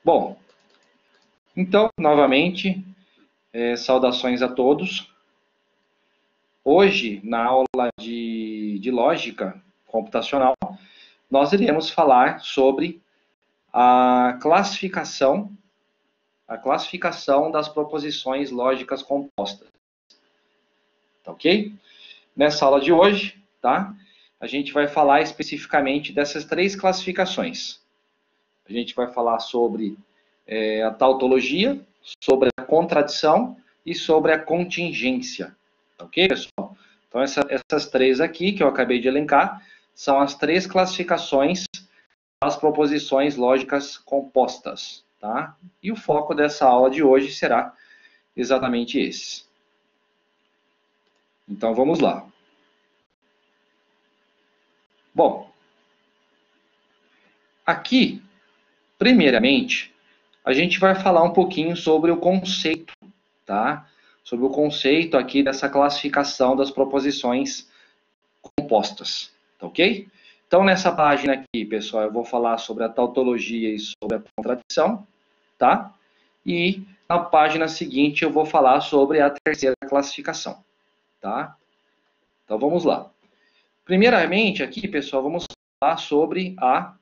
Bom, então, novamente, saudações a todos. Hoje, na aula de lógica computacional, nós iremos falar sobre a classificação das proposições lógicas compostas. Tá ok? Nessa aula de hoje, tá? A gente vai falar especificamente dessas três classificações. A gente vai falar sobre a tautologia, sobre a contradição e sobre a contingência. Tá ok, pessoal? Então, essas três aqui que eu acabei de elencar são as três classificações das proposições lógicas compostas. Tá? E o foco dessa aula de hoje será exatamente esse. Então, vamos lá. Bom, aqui, primeiramente, a gente vai falar um pouquinho sobre o conceito, tá? Sobre o conceito aqui dessa classificação das proposições compostas, tá ok? Então, nessa página aqui, pessoal, eu vou falar sobre a tautologia e sobre a contradição, tá? E na página seguinte eu vou falar sobre a terceira classificação, tá? Então, vamos lá. Primeiramente, aqui, pessoal, vamos falar sobre a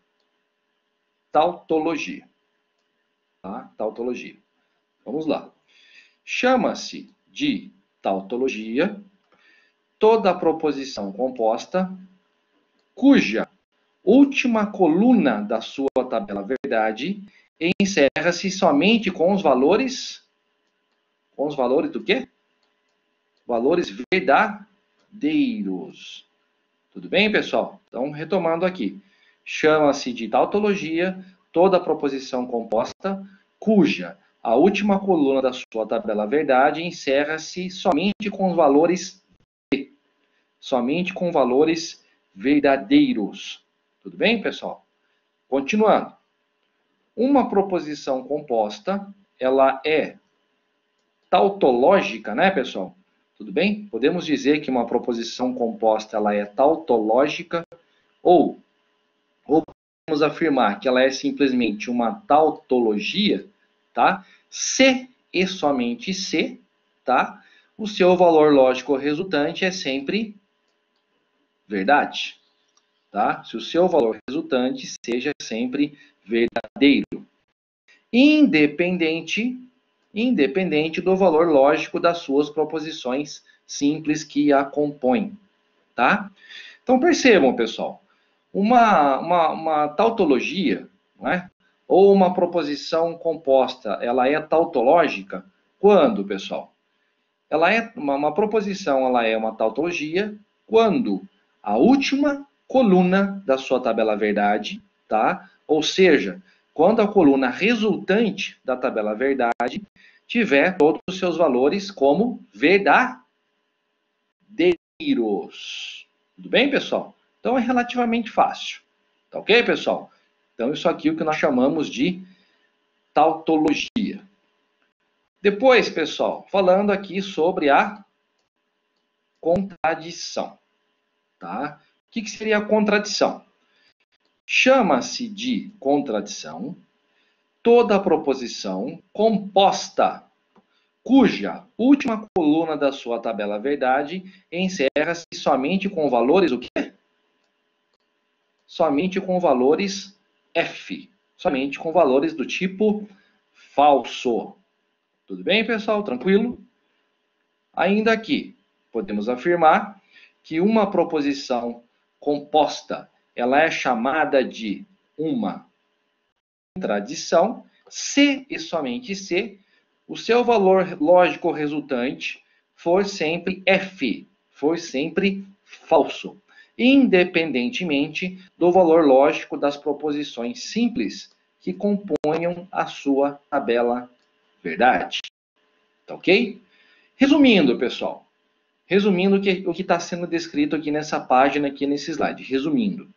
tautologia, tá? Tautologia. Vamos lá. Chama-se de tautologia toda proposição composta cuja última coluna da sua tabela verdade encerra-se somente com os valores do quê? Valores verdadeiros. Tudo bem, pessoal? Então, retomando aqui. Chama-se de tautologia toda proposição composta cuja a última coluna da sua tabela verdade encerra-se somente com os valores somente com valores verdadeiros. Tudo bem, pessoal? Continuando. Uma proposição composta, ela é tautológica, né, pessoal? Tudo bem? Podemos dizer que uma proposição composta, ela é tautológica ou podemos afirmar que ela é simplesmente uma tautologia, tá? Se e somente se, tá? O seu valor lógico resultante é sempre verdade, tá? Se o seu valor resultante seja sempre verdadeiro, independente do valor lógico das suas proposições simples que a compõem, tá? Então percebam, pessoal, uma tautologia, né, ou uma proposição composta, ela é tautológica quando, pessoal? Ela é uma proposição, ela é uma tautologia quando a última coluna da sua tabela verdade, tá? Ou seja, quando a coluna resultante da tabela verdade tiver todos os seus valores como verdadeiros. Tudo bem, pessoal? Então é relativamente fácil. Tá ok, pessoal? Então isso aqui é o que nós chamamos de tautologia. Depois, pessoal, falando aqui sobre a contradição. Tá? O que seria a contradição? Chama-se de contradição toda proposição composta cuja última coluna da sua tabela verdade encerra-se somente com valores o quê? Somente com valores F. Somente com valores do tipo falso. Tudo bem, pessoal? Tranquilo? Ainda aqui, podemos afirmar que uma proposição composta, ela é chamada de uma contradição se e somente se o seu valor lógico resultante for sempre F, for sempre falso, independentemente do valor lógico das proposições simples que componham a sua tabela verdade. Tá ok? Resumindo, pessoal. Resumindo o que está sendo descrito aqui nessa página, aqui nesse slide. Resumindo.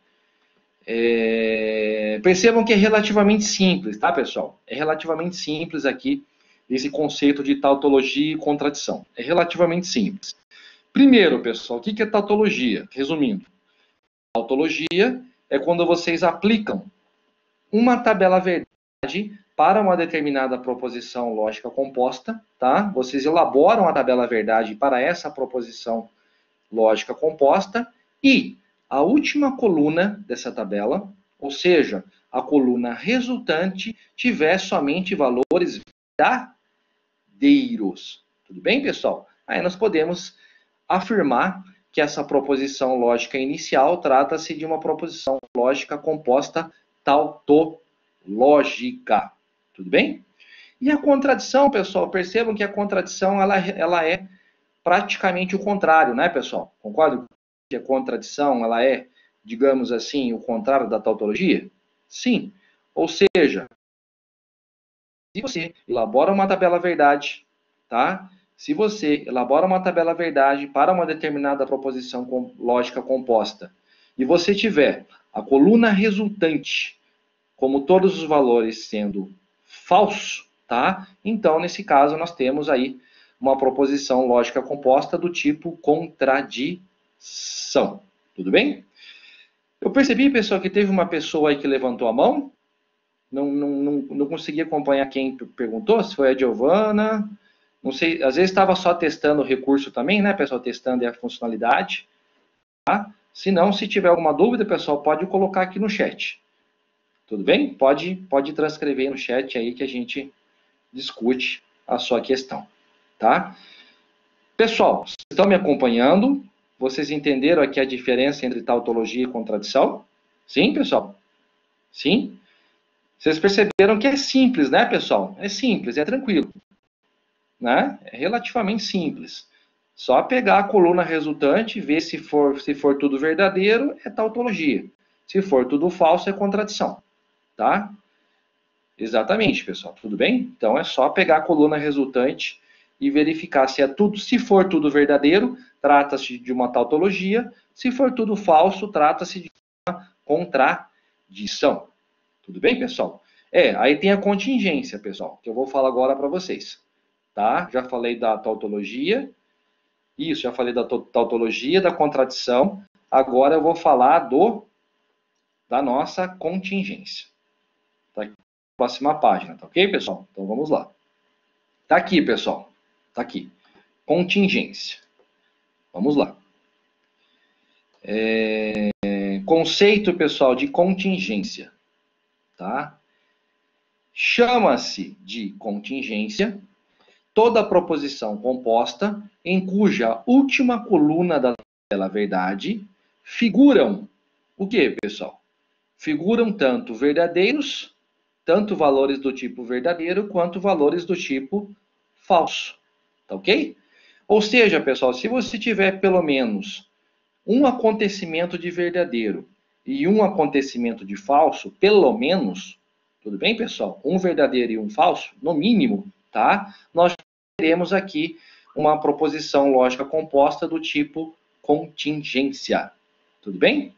Percebam que é relativamente simples, tá, pessoal? É relativamente simples aqui esse conceito de tautologia e contradição. É relativamente simples. Primeiro, pessoal, o que é tautologia? Resumindo. Tautologia é quando vocês aplicam uma tabela verdade para uma determinada proposição lógica composta, tá? Vocês elaboram a tabela verdade para essa proposição lógica composta e a última coluna dessa tabela, ou seja, a coluna resultante, tiver somente valores verdadeiros. Tudo bem, pessoal? Aí nós podemos afirmar que essa proposição lógica inicial trata-se de uma proposição lógica composta tautológica. Tudo bem? E a contradição, pessoal, percebam que a contradição ela é praticamente o contrário, né, pessoal? Concordam que a contradição ela é, digamos assim, o contrário da tautologia? Sim. Ou seja, se você elabora uma tabela verdade, tá? Se você elabora uma tabela verdade para uma determinada proposição lógica composta e você tiver a coluna resultante como todos os valores sendo falso, tá? Então, nesse caso, nós temos aí uma proposição lógica composta do tipo contradição. Tudo bem? Eu percebi, pessoal, que teve uma pessoa aí que levantou a mão. Não consegui acompanhar quem perguntou, se foi a Giovana. Não sei, às vezes estava só testando o recurso também, né, pessoal? Testando a funcionalidade. Tá? Se não, se tiver alguma dúvida, pessoal, pode colocar aqui no chat. Tudo bem? Pode transcrever no chat aí que a gente discute a sua questão. Tá? Pessoal, vocês estão me acompanhando? Vocês entenderam aqui a diferença entre tautologia e contradição? Sim, pessoal? Sim? Vocês perceberam que é simples, né, pessoal? É simples, é tranquilo. Né? É relativamente simples. Só pegar a coluna resultante e ver se for tudo verdadeiro, é tautologia. Se for tudo falso, é contradição. Tá? Exatamente, pessoal. Tudo bem? Então é só pegar a coluna resultante e verificar se for tudo verdadeiro, trata-se de uma tautologia. Se for tudo falso, trata-se de uma contradição. Tudo bem, pessoal? Aí tem a contingência, pessoal, que eu vou falar agora para vocês. Tá? Já falei da tautologia. Isso, já falei da tautologia, da contradição. Agora eu vou falar da nossa contingência. Tá aqui, próxima página, tá ok, pessoal? Então vamos lá. Tá aqui, pessoal. Tá aqui. Contingência. Vamos lá. Conceito, pessoal, de contingência. Tá? Chama-se de contingência toda proposição composta em cuja última coluna da tabela verdade figuram o que, pessoal? Figuram tanto verdadeiros, tanto valores do tipo verdadeiro, quanto valores do tipo falso. Tá ok? Ou seja, pessoal, se você tiver pelo menos um acontecimento de verdadeiro e um acontecimento de falso, pelo menos, tudo bem, pessoal? Um verdadeiro e um falso, no mínimo, tá? Nós teremos aqui uma proposição lógica composta do tipo contingência. Tudo bem?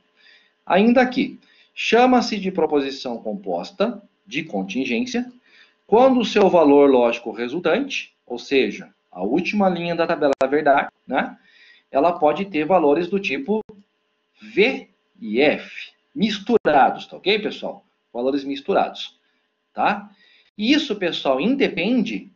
Ainda aqui, chama-se de proposição composta de contingência quando o seu valor lógico resultante, ou seja, a última linha da tabela da verdade, né, ela pode ter valores do tipo V e F, misturados, tá ok, pessoal? Valores misturados, tá? E isso, pessoal, independe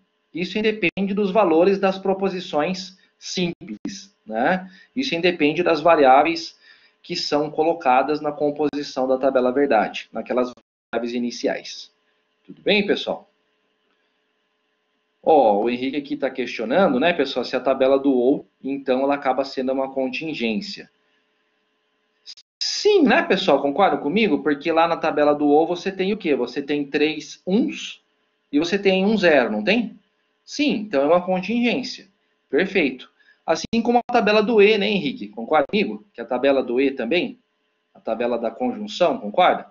dos valores das proposições simples, né? Isso independe das variáveis que são colocadas na composição da tabela verdade, naquelas variáveis iniciais. Tudo bem, pessoal? O Henrique aqui está questionando, né, pessoal, se a tabela do ou, então ela acaba sendo uma contingência. Sim, né, pessoal? Concordam comigo? Porque lá na tabela do ou você tem o quê? Você tem 3 uns e você tem um zero, não tem? Sim, então é uma contingência. Perfeito. Assim como a tabela do e, né, Henrique? Concorda comigo? Que a tabela do e também? A tabela da conjunção, concorda?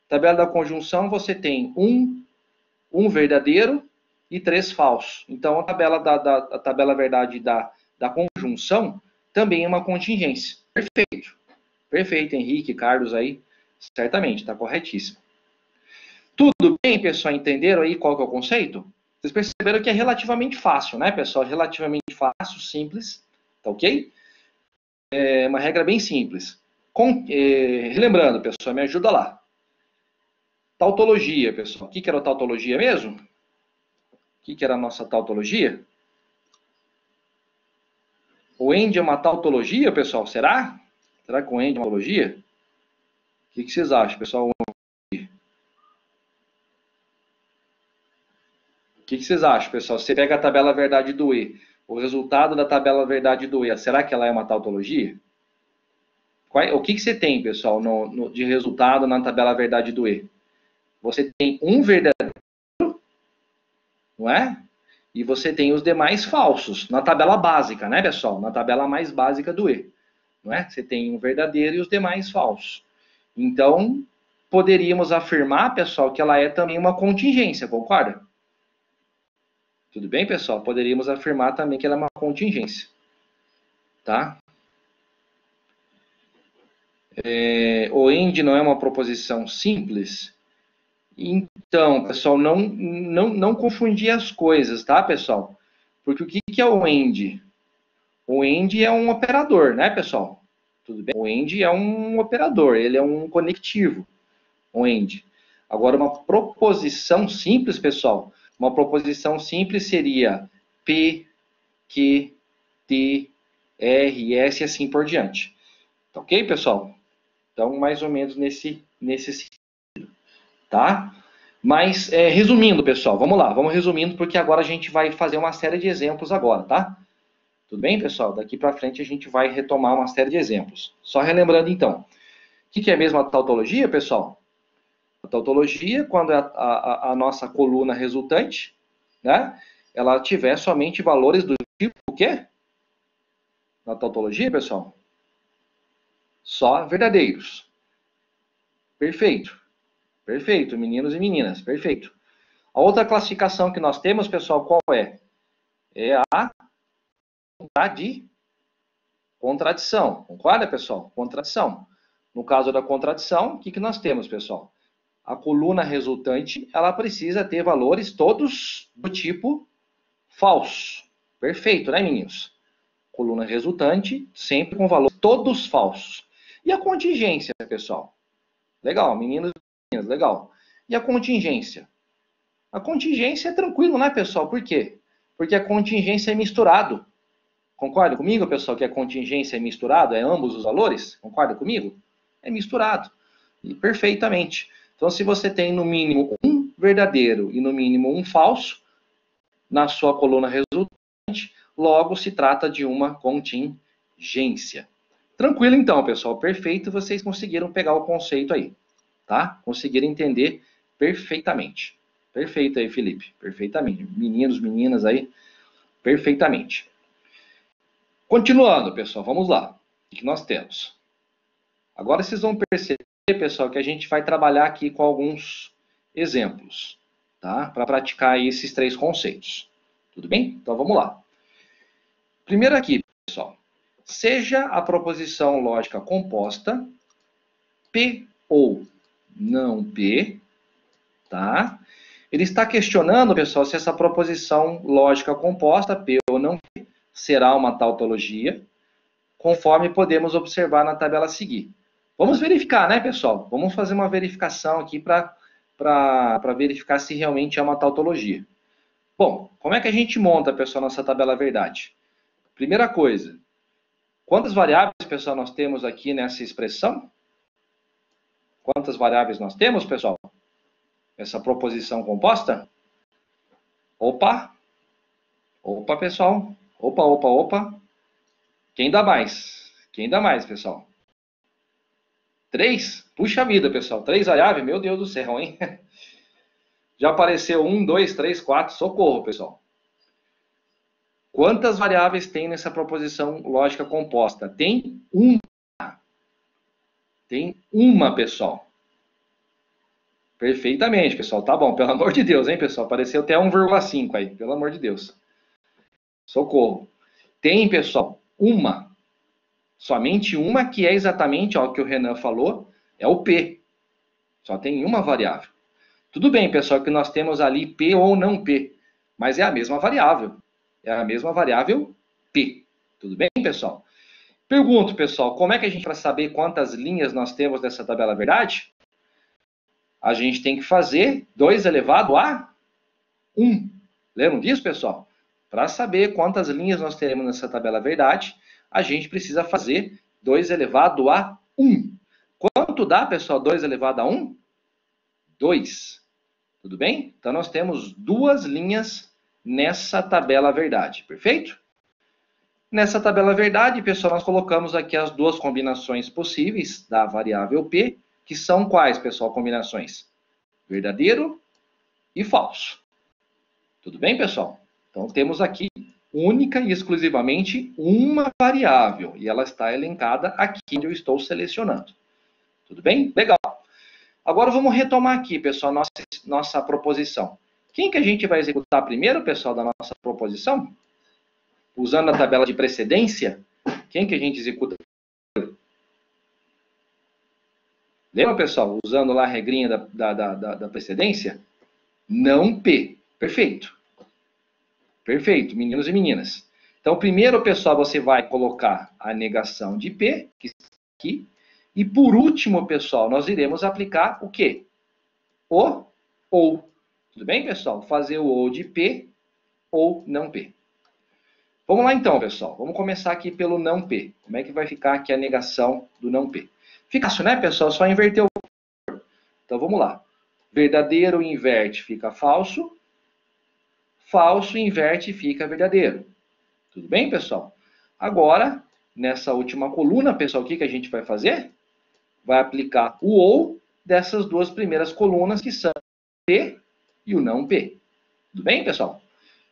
Tabela da conjunção você tem um verdadeiro e 3 falsos. Então a tabela verdade da conjunção também é uma contingência. Perfeito. Perfeito, Henrique, Carlos aí, certamente, está corretíssimo. Tudo bem, pessoal? Entenderam aí qual que é o conceito? Vocês perceberam que é relativamente fácil, né, pessoal? Relativamente fácil, simples, tá ok? É uma regra bem simples. Relembrando, pessoal, me ajuda lá. Tautologia, pessoal. O que era a tautologia mesmo? O que era a nossa tautologia? O END é uma tautologia, pessoal? Será? Será que o END é uma tautologia? O que vocês acham, pessoal? O que vocês acham, pessoal? Você pega a tabela verdade do E, o resultado da tabela verdade do E, será que ela é uma tautologia? O que você tem, pessoal, de resultado na tabela verdade do E? Você tem um verdadeiro, não é? E você tem os demais falsos, na tabela básica, né, pessoal? Na tabela mais básica do E, não é? Você tem um verdadeiro e os demais falsos. Então, poderíamos afirmar, pessoal, que ela é também uma contingência, concorda? Tudo bem, pessoal? Poderíamos afirmar também que ela é uma contingência, tá? O END não é uma proposição simples? Então, pessoal, não confundir as coisas, tá, pessoal? Porque o que é o END? O END é um operador, né, pessoal? Tudo bem? O END é um operador, ele é um conectivo, o END. Agora, uma proposição simples, pessoal, uma proposição simples seria P, Q, T, R, S e assim por diante. Tá ok, pessoal? Então, mais ou menos nesse sentido, tá? Mas, resumindo, pessoal, vamos lá, vamos resumindo, porque agora a gente vai fazer uma série de exemplos agora, tá? Tudo bem, pessoal? Daqui para frente a gente vai retomar uma série de exemplos. Só relembrando, então, o que é mesmo a tautologia, pessoal? A tautologia, quando é a nossa coluna resultante, né, ela tiver somente valores do tipo o quê? Na tautologia, pessoal? Só verdadeiros. Perfeito. Perfeito, meninos e meninas. Perfeito. A outra classificação que nós temos, pessoal, qual é? É a contradição. Concorda, pessoal? Contradição. No caso da contradição, o que nós temos, pessoal? A coluna resultante, ela precisa ter valores todos do tipo falso. Perfeito, né, meninos? Coluna resultante, sempre com valores todos falsos. E a contingência, pessoal? Legal, meninos e meninas, legal. E a contingência? A contingência é tranquilo, né, pessoal? Por quê? Porque a contingência é misturado. Concorda comigo, pessoal, que a contingência é misturado? É ambos os valores? Concorda comigo? É misturado. E perfeitamente. Então, se você tem no mínimo um verdadeiro e no mínimo um falso na sua coluna resultante, logo se trata de uma contingência. Tranquilo então, pessoal. Perfeito. Vocês conseguiram pegar o conceito aí, tá? Conseguiram entender perfeitamente. Perfeito aí, Felipe. Perfeitamente. Meninos, meninas aí, perfeitamente. Continuando, pessoal, vamos lá. O que nós temos? Agora vocês vão perceber, pessoal, que a gente vai trabalhar aqui com alguns exemplos, tá? Para praticar esses três conceitos. Tudo bem? Então vamos lá. Primeiro aqui, pessoal. Seja a proposição lógica composta P ou não P, tá? Ele está questionando, pessoal, se essa proposição lógica composta, P ou não P, será uma tautologia, conforme podemos observar na tabela a seguir. Vamos verificar, né, pessoal? Vamos fazer uma verificação aqui para verificar se realmente é uma tautologia. Bom, como é que a gente monta, pessoal, nossa tabela verdade? Primeira coisa, quantas variáveis, pessoal, nós temos aqui nessa expressão? Quantas variáveis nós temos, pessoal? Essa proposição composta? Opa! Opa, pessoal! Opa, opa, opa! Quem dá mais? Quem dá mais, pessoal? 3? Puxa vida, pessoal. 3 variáveis? Meu Deus do céu, hein? Já apareceu 1, 2, 3, 4. Socorro, pessoal. Quantas variáveis tem nessa proposição lógica composta? Tem uma. Tem uma, pessoal. Perfeitamente, pessoal. Tá bom, pelo amor de Deus, hein, pessoal? Apareceu até 1,5 aí. Pelo amor de Deus. Socorro. Tem, pessoal, uma. Somente uma, que é exatamente o que o Renan falou, é o P. Só tem uma variável. Tudo bem, pessoal, que nós temos ali P ou não P, mas é a mesma variável. É a mesma variável P. Tudo bem, pessoal? Pergunto, pessoal, como é que a gente vai saber quantas linhas nós temos nessa tabela verdade? a gente tem que fazer 2 elevado a 1. Lembram disso, pessoal? Para saber quantas linhas nós teremos nessa tabela verdade, a gente precisa fazer 2 elevado a 1. Quanto dá, pessoal, 2 elevado a 1? 2. Tudo bem? Então, nós temos 2 linhas nessa tabela verdade. Perfeito? Nessa tabela verdade, pessoal, nós colocamos aqui as 2 combinações possíveis da variável P, que são quais, pessoal, combinações? Verdadeiro e falso. Tudo bem, pessoal? Então, temos aqui única e exclusivamente uma variável, e ela está elencada aqui onde eu estou selecionando. Tudo bem? Legal. Agora, vamos retomar aqui, pessoal, nossa proposição. Quem que a gente vai executar primeiro, pessoal, da nossa proposição? Usando a tabela de precedência, quem que a gente executa? Lembra, pessoal? Usando lá a regrinha da precedência? Não P. Perfeito. Perfeito, meninos e meninas. Então, primeiro, pessoal, você vai colocar a negação de P, que está aqui. E, por último, pessoal, nós iremos aplicar o quê? O ou. Tudo bem, pessoal? Fazer o ou de P ou não P. Vamos lá, então, pessoal. Vamos começar aqui pelo não P. Como é que vai ficar aqui a negação do não P? Fica fácil, né, pessoal? Só inverter o valor. Então, vamos lá. Verdadeiro inverte fica falso. Falso inverte fica verdadeiro. Tudo bem, pessoal? Agora, nessa última coluna, pessoal, o que a gente vai fazer? Vai aplicar o ou dessas 2 primeiras colunas, que são o P e o não P. Tudo bem, pessoal?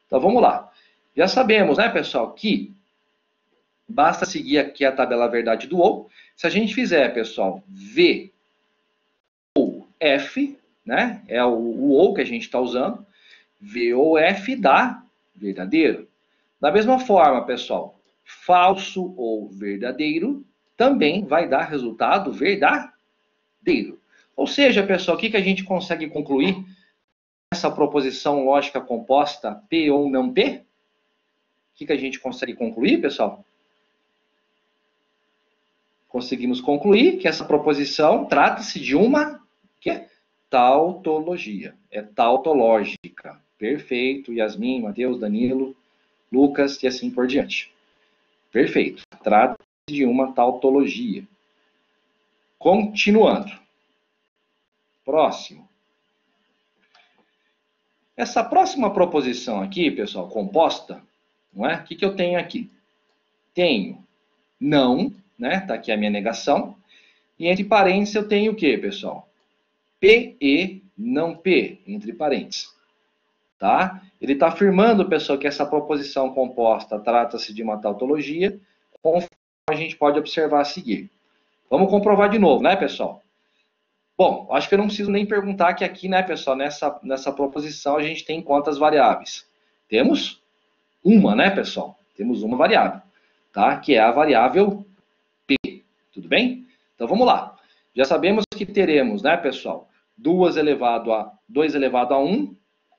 Então, vamos lá. Já sabemos, né, pessoal, que basta seguir aqui a tabela verdade do ou. Se a gente fizer, pessoal, V ou F, né, é o ou que a gente está usando, V ou F dá verdadeiro. Da mesma forma, pessoal, falso ou verdadeiro também vai dar resultado verdadeiro. Ou seja, pessoal, o que a gente consegue concluir nessa proposição lógica composta P ou não P? O que a gente consegue concluir, pessoal? Conseguimos concluir que essa proposição trata-se de uma tautologia. É tautológica. Perfeito. Yasmin, Matheus, Danilo, Lucas e assim por diante. Perfeito. Trata-se de uma tautologia. Continuando. Próximo. Essa próxima proposição aqui, pessoal, composta, não é? O que eu tenho aqui? Tenho não, né? Está aqui a minha negação. E entre parênteses eu tenho o quê, pessoal? P e não P, entre parênteses. Tá? Ele está afirmando, pessoal, que essa proposição composta trata-se de uma tautologia, conforme a gente pode observar a seguir. Vamos comprovar de novo, né, pessoal? Bom, acho que eu não preciso nem perguntar que aqui, né, pessoal, nessa proposição a gente tem quantas variáveis? Temos uma, né, pessoal? Temos uma variável, tá? Que é a variável P. Tudo bem? Então, vamos lá. Já sabemos que teremos, né, pessoal, 2 elevado a 1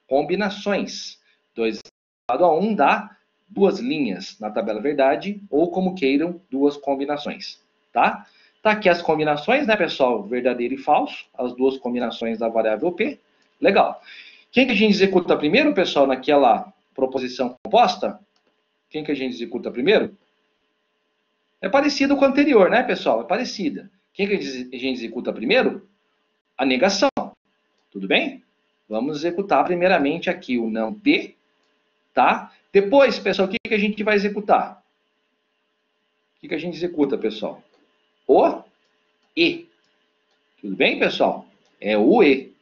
combinações. 2 elevado a 1 dá 2 linhas na tabela verdade, ou como queiram, 2 combinações, tá? Tá aqui as combinações, né, pessoal? Verdadeiro e falso, as 2 combinações da variável P. Legal. Quem que a gente executa primeiro, pessoal, naquela proposição composta? Quem que a gente executa primeiro? É parecido com a anterior, né, pessoal? É parecida. Quem que a gente executa primeiro? A negação. Tudo bem? Vamos executar primeiramente aqui o não P, tá? Depois, pessoal, o que a gente vai executar? O que a gente executa, pessoal? O E. Tudo bem, pessoal? É o E.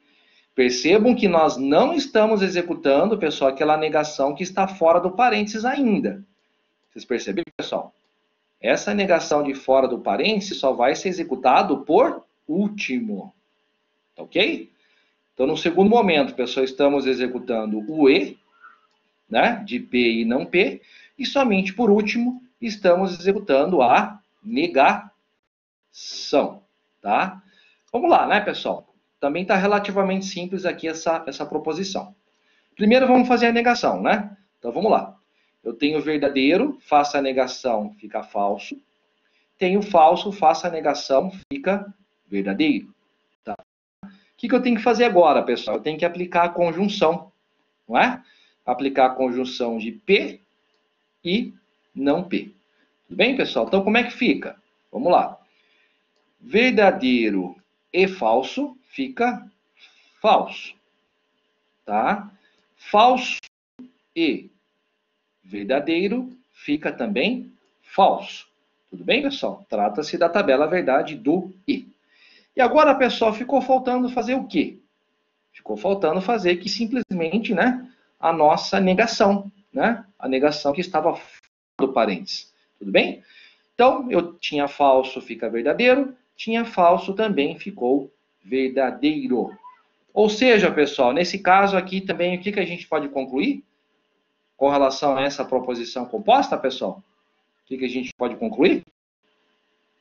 Percebam que nós não estamos executando, pessoal, aquela negação que está fora do parênteses ainda. Vocês perceberam, pessoal? Essa negação de fora do parênteses só vai ser executado por último. Tá ok? Então, no segundo momento, pessoal, estamos executando o E, né, de P e não P, e somente por último, estamos executando a negação, tá? Vamos lá, né, pessoal? Também está relativamente simples aqui essa proposição. Primeiro, vamos fazer a negação, né? Então, vamos lá. Eu tenho verdadeiro, faço a negação, fica falso. Tenho falso, faço a negação, fica verdadeiro. Tá? que eu tenho que fazer agora, pessoal? Eu tenho que aplicar a conjunção, não é? Aplicar a conjunção de P e não P. Tudo bem, pessoal? Então, como é que fica? Vamos lá. Verdadeiro e falso fica falso, tá? Falso e verdadeiro fica também falso. Tudo bem, pessoal? Trata-se da tabela verdade do I. E agora, pessoal, ficou faltando fazer o quê? Ficou faltando fazer que simplesmente, né, a nossa negação, né? A negação que estava fora do parênteses. Tudo bem? Então, eu tinha falso, fica verdadeiro. Tinha falso, também ficou verdadeiro. Ou seja, pessoal, nesse caso aqui também, o que a gente pode concluir com relação a essa proposição composta, pessoal? O que a gente pode concluir?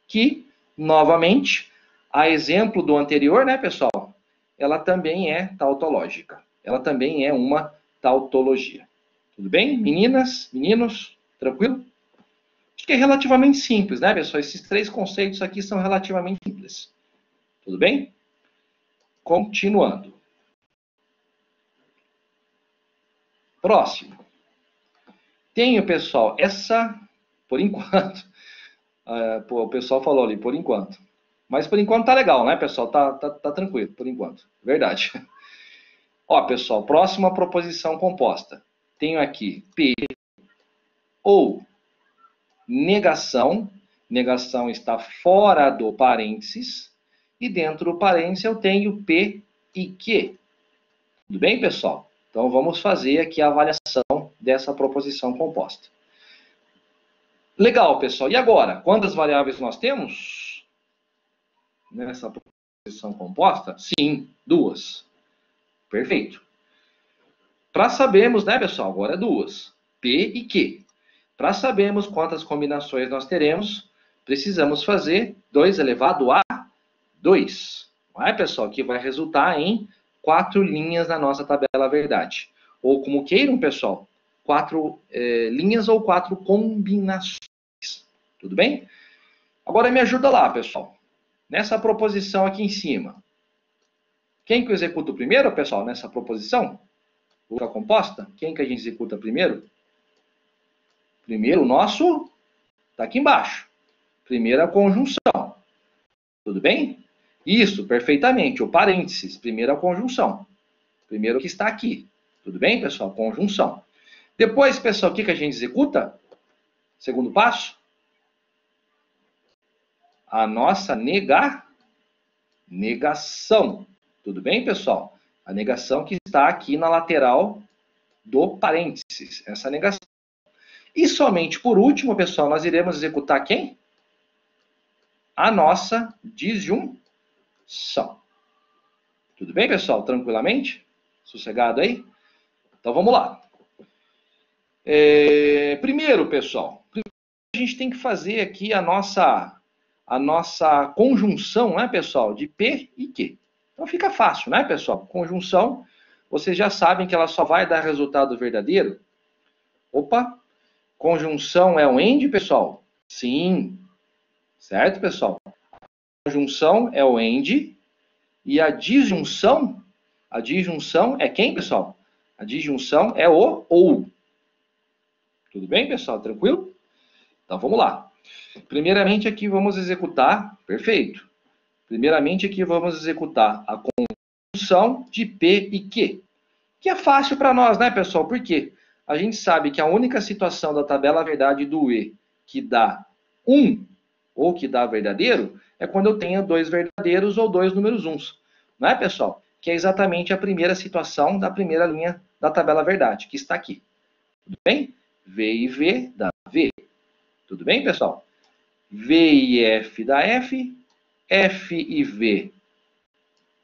Que, novamente, a exemplo do anterior, né, pessoal? Ela também é tautológica. Ela também é uma tautologia. Tudo bem? Meninas, meninos, tranquilo? Acho que é relativamente simples, né, pessoal? Esses três conceitos aqui são relativamente simples. Tudo bem? Continuando. Próximo. Tenho, pessoal, essa, por enquanto, o pessoal falou ali, por enquanto. Mas por enquanto tá legal, né, pessoal? Tá tranquilo, por enquanto. Verdade. Ó, pessoal, próxima proposição composta. Tenho aqui P ou negação. Negação está fora do parênteses. E dentro do parênteses eu tenho P e Q. Tudo bem, pessoal? Então vamos fazer aqui a avaliação dessa proposição composta. Legal, pessoal. E agora? Quantas variáveis nós temos nessa proposição composta? Sim, 2. Perfeito. Para sabermos, né, pessoal? Agora é 2. P e Q. Para sabermos quantas combinações nós teremos, precisamos fazer 2 elevado a 2. Não é, pessoal? Que vai resultar em 4 linhas na nossa tabela verdade. Ou como queiram, pessoal, 4 linhas ou 4 combinações. Tudo bem? Agora me ajuda lá, pessoal. Nessa proposição aqui em cima. Quem que executa primeiro, pessoal, nessa proposição? A composta? Quem que a gente executa primeiro? Primeiro o nosso está aqui embaixo. Primeiro a conjunção. Tudo bem? Isso, perfeitamente. O parênteses. Primeiro a conjunção. Primeiro que está aqui. Tudo bem, pessoal? Conjunção. Depois, pessoal, o que a gente executa? Segundo passo. A nossa negação. Tudo bem, pessoal? A negação que está aqui na lateral do parênteses. Essa negação. E somente por último, pessoal, nós iremos executar quem? A nossa disjunção. Tudo bem, pessoal? Tranquilamente? Sossegado aí? Então vamos lá. Primeiro, pessoal, a gente tem que fazer aqui a nossa conjunção, né, pessoal, de P e Q. Então fica fácil, né, pessoal? Conjunção, vocês já sabem que ela só vai dar resultado verdadeiro. Opa! Conjunção é um AND, pessoal? Sim. Certo, pessoal? A conjunção é o AND. E a disjunção é quem, pessoal? A disjunção é o OU. Tudo bem, pessoal? Tranquilo? Então, vamos lá. Primeiramente, aqui vamos executar... Perfeito. Primeiramente, aqui vamos executar a conjunção de P e Q. Que é fácil para nós, né, pessoal? Por quê? A gente sabe que a única situação da tabela verdade do E que dá 1 ou que dá verdadeiro é quando eu tenho 2 verdadeiros ou 2 números uns. Não é, pessoal? Que é exatamente a primeira situação da primeira linha da tabela verdade, que está aqui. Tudo bem? V e V dá V. Tudo bem, pessoal? V e F dá F. F e V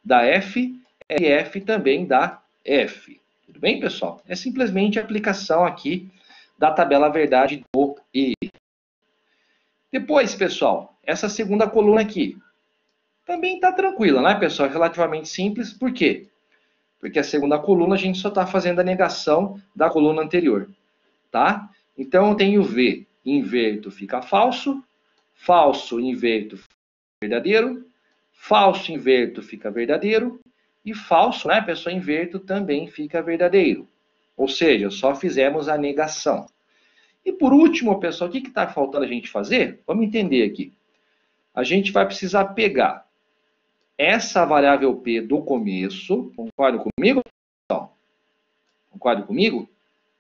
dá F. E F também dá F. Tudo bem, pessoal? É simplesmente a aplicação aqui da tabela verdade do E. Depois, pessoal, essa segunda coluna aqui também está tranquila, né, pessoal? Relativamente simples. Por quê? Porque a segunda coluna a gente só está fazendo a negação da coluna anterior, tá? Então, eu tenho V, inverto, fica falso. Falso, inverto, fica verdadeiro. Falso, inverto, fica verdadeiro. E falso, né, pessoal, inverto também fica verdadeiro. Ou seja, só fizemos a negação. E por último, pessoal, o que está faltando a gente fazer? Vamos entender aqui. A gente vai precisar pegar essa variável P do começo. Concorda comigo, pessoal? Concorda comigo?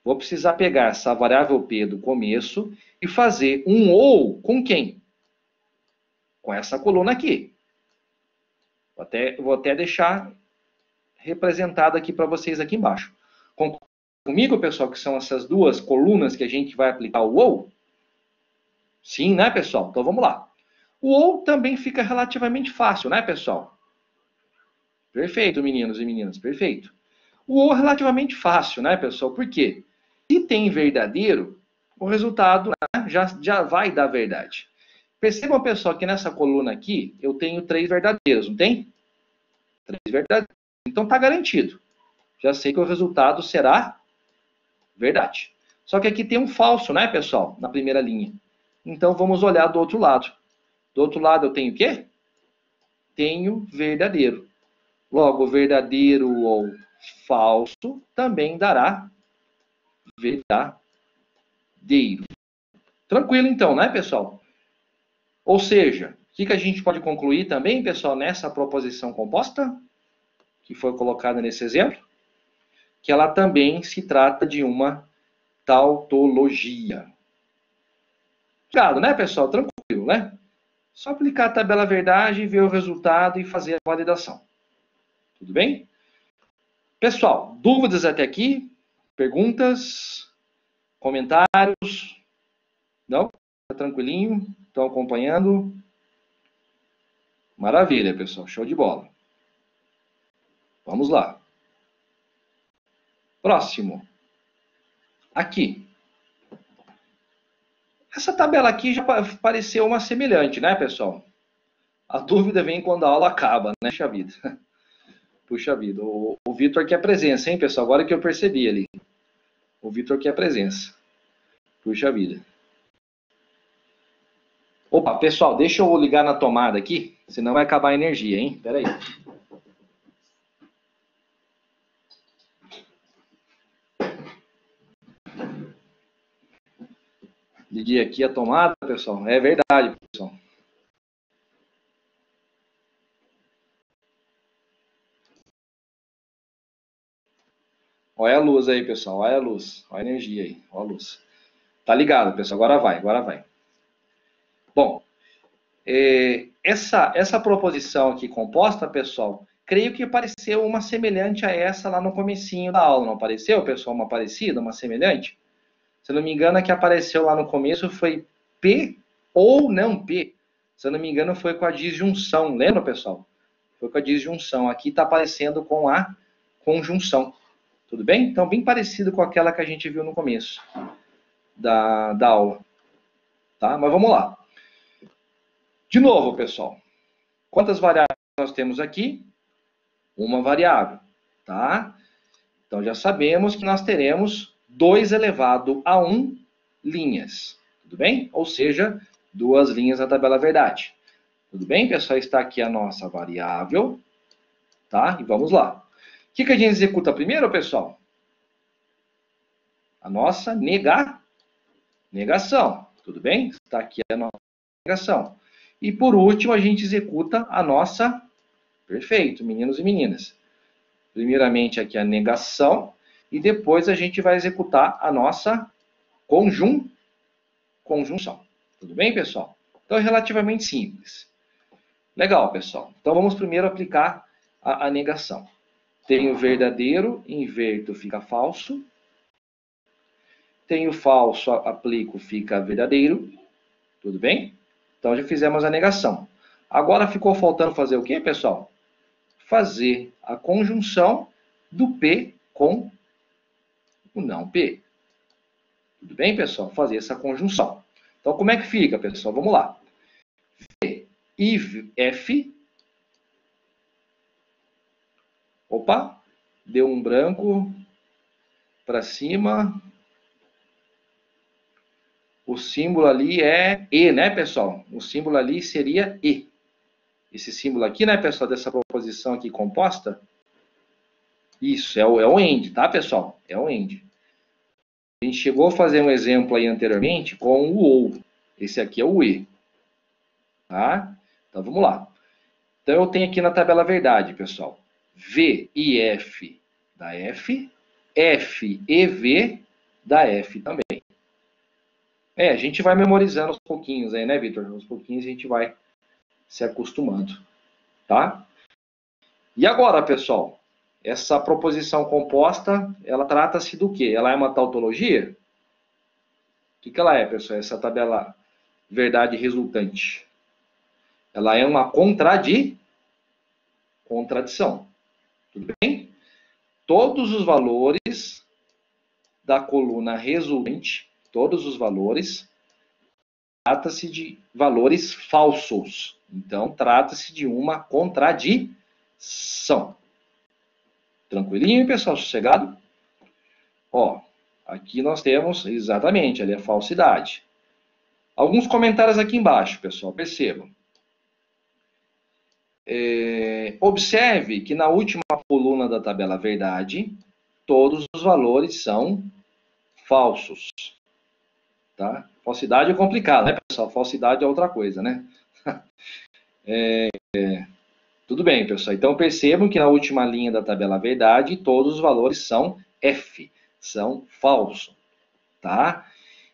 Vou precisar pegar essa variável P do começo e fazer um ou com quem? Com essa coluna aqui. Vou até deixar representado aqui para vocês aqui embaixo. Concorda comigo, pessoal, que são essas duas colunas que a gente vai aplicar o ou? Sim, né, pessoal? Então vamos lá. O ou também fica relativamente fácil, né, pessoal? Perfeito, meninos e meninas, perfeito. O ou é relativamente fácil, né, pessoal? Por quê? Se tem verdadeiro, o resultado, né, já vai dar verdade. Percebam, pessoal, que nessa coluna aqui eu tenho 3 verdadeiros, não tem? 3 verdadeiros. Então está garantido. Já sei que o resultado será verdade. Só que aqui tem um falso, né, pessoal? Na primeira linha. Então vamos olhar do outro lado. Do outro lado eu tenho o quê? Tenho verdadeiro. Logo, verdadeiro ou falso também dará verdadeiro. Tranquilo então, né, pessoal? Ou seja, o que a gente pode concluir também, pessoal, nessa proposição composta, que foi colocada nesse exemplo? Que ela também se trata de uma tautologia. Obrigado, né, pessoal? Tranquilo, né? Só aplicar a tabela verdade, ver o resultado e fazer a validação. Tudo bem? Pessoal, dúvidas até aqui? Perguntas? Comentários? Não? Tá tranquilinho? Estão acompanhando? Maravilha, pessoal. Show de bola. Vamos lá. Próximo. Aqui. Essa tabela aqui já pareceu uma semelhante, né, pessoal? A dúvida vem quando a aula acaba, né? Puxa vida. Puxa vida. O Vitor quer presença, hein, pessoal? Agora que eu percebi ali. O Vitor quer presença. Puxa vida. Opa, pessoal, deixa eu ligar na tomada aqui, senão vai acabar a energia, hein? Espera aí. Liguei aqui a tomada, pessoal. É verdade, pessoal. Olha a luz aí, pessoal. Olha a luz. Olha a energia aí. Olha a luz. Tá ligado, pessoal. Agora vai, agora vai. Bom, essa proposição aqui composta, pessoal, creio que pareceu uma semelhante a essa lá no comecinho da aula. Não apareceu, pessoal? Uma parecida, uma semelhante? Se eu não me engano, a que apareceu lá no começo foi P ou não P. Se eu não me engano, foi com a disjunção. Lembra, pessoal? Foi com a disjunção. Aqui está aparecendo com a conjunção. Tudo bem? Então, bem parecido com aquela que a gente viu no começo da aula. Tá? Mas vamos lá. De novo, pessoal. Quantas variáveis nós temos aqui? Uma variável. Tá? Então, já sabemos que nós teremos 2 elevado a 1 linhas. Tudo bem? Ou seja, 2 linhas na tabela verdade. Tudo bem, pessoal? Está aqui a nossa variável. Tá? E vamos lá. O que a gente executa primeiro, pessoal? A nossa negação. Tudo bem? Está aqui a nossa negação. E por último, a gente executa a nossa... Perfeito, meninos e meninas. Primeiramente aqui a negação. E depois a gente vai executar a nossa conjunção. Tudo bem, pessoal? Então é relativamente simples. Legal, pessoal. Então vamos primeiro aplicar a negação. Tenho verdadeiro, inverto, fica falso. Tenho falso, aplico, fica verdadeiro. Tudo bem? Então já fizemos a negação. Agora ficou faltando fazer o quê, pessoal? Fazer a conjunção do P com o não P. Tudo bem, pessoal? Fazer essa conjunção. Então, como é que fica, pessoal? Vamos lá. V e F. Opa, deu um branco para cima. O símbolo ali é E, né, pessoal? O símbolo ali seria E. Esse símbolo aqui, né, pessoal, dessa proposição aqui composta, Isso, é o AND, tá, pessoal? É o AND. A gente chegou a fazer um exemplo aí anteriormente com o OU. Esse aqui é o E. Tá? Então, vamos lá. Então, eu tenho aqui na tabela verdade, pessoal. V e F da F. F e V da F também. A gente vai memorizando aos pouquinhos aí, né, Vitor? Aos pouquinhos a gente vai se acostumando, tá? E agora, pessoal, essa proposição composta, ela trata-se do quê? Ela é uma tautologia? O que ela é, pessoal? Essa tabela verdade resultante. Ela é uma contradição. Tudo bem? Todos os valores da coluna resultante, todos os valores, trata-se de valores falsos. Então, trata-se de uma contradição. Tranquilinho, pessoal? Sossegado? Ó, aqui nós temos, exatamente, ali a falsidade. Alguns comentários aqui embaixo, pessoal, percebam. Observe que na última coluna da tabela verdade, todos os valores são falsos. Tá? Falsidade é complicado, né, pessoal? Falsidade é outra coisa, né? Tudo bem, pessoal. Então, percebam que na última linha da tabela verdade, todos os valores são F, são falsos. Tá?